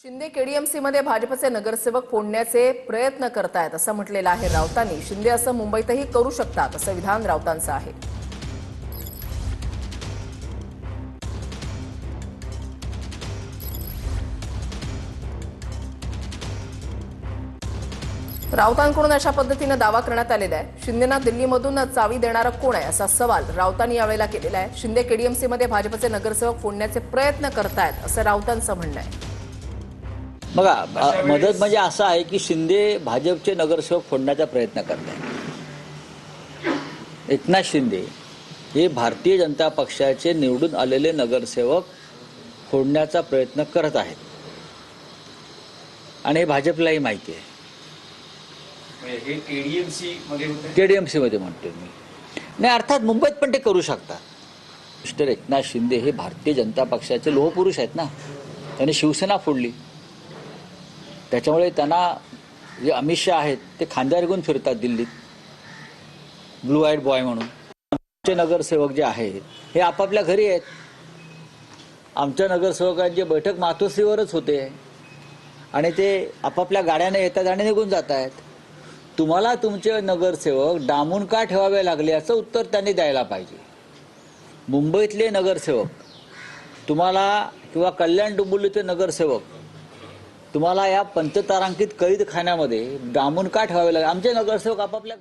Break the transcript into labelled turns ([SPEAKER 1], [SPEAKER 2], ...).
[SPEAKER 1] शिंदे केडीएमसीमध्ये भाजपचे नगरसेवक फोडण्याचे प्रयत्न करतायत असं म्हटलेलं आहे राऊतांनी। शिंदे असं मुंबईतही करू शकतात असं विधान राऊतांचं आहे। राऊतांकडून अशा पद्धतीने दावा करण्यात आलेला आहे। शिंदेना दिल्लीमधून चावी देणारा कोण आहे असा सवाल राऊतांनी यावेळेला केलेला आहे। शिंदे केडीएमसीमध्ये भाजपचे नगरसेवक फोडण्याचे प्रयत्न करतायत असं राऊतांचं म्हणणं आहे।
[SPEAKER 2] बघा, मदत म्हणजे असं आहे की शिंदे भाजपचे नगरसेवक फोडण्याचा प्रयत्न करत आहेत। एकनाथ शिंदे हे भारतीय जनता पक्षाचे निवडून आलेले नगरसेवक फोडण्याचा प्रयत्न करत आहेत आणि हे भाजपलाही माहिती आहे।
[SPEAKER 3] हे
[SPEAKER 2] केडीएमसी मध्ये म्हणतोय मी, नाही अर्थात मुंबईत पण ते करू शकतात। मिस्टर एकनाथ शिंदे हे भारतीय जनता पक्षाचे लोहपुरुष आहेत ना, त्यांनी शिवसेना फोडली, त्याच्यामुळे त्यांना जे अमित शहा आहेत ते खांद्यावर घेऊन फिरतात दिल्लीत ब्लू आईड बॉय म्हणून। आमचे नगरसेवक जे आहेत हे आपापल्या घरी आहेत। आमच्या नगरसेवकांची बैठक मातोश्रीवरच होते आणि ते आपापल्या गाड्याने येतात आणि निघून जात आहेत। तुम्हाला तुमचे नगरसेवक डांबून का ठेवावे लागले याचं उत्तर त्यांनी द्यायला पाहिजे। मुंबईतले नगरसेवक तुम्हाला किंवा कल्याण डोंबिवलीचे नगरसेवक तुम्हाला या पंचतारांकित कैद खान्यामध्ये डांबून का ठेवावे लागले? आमचे नगरसेवक आपापल्या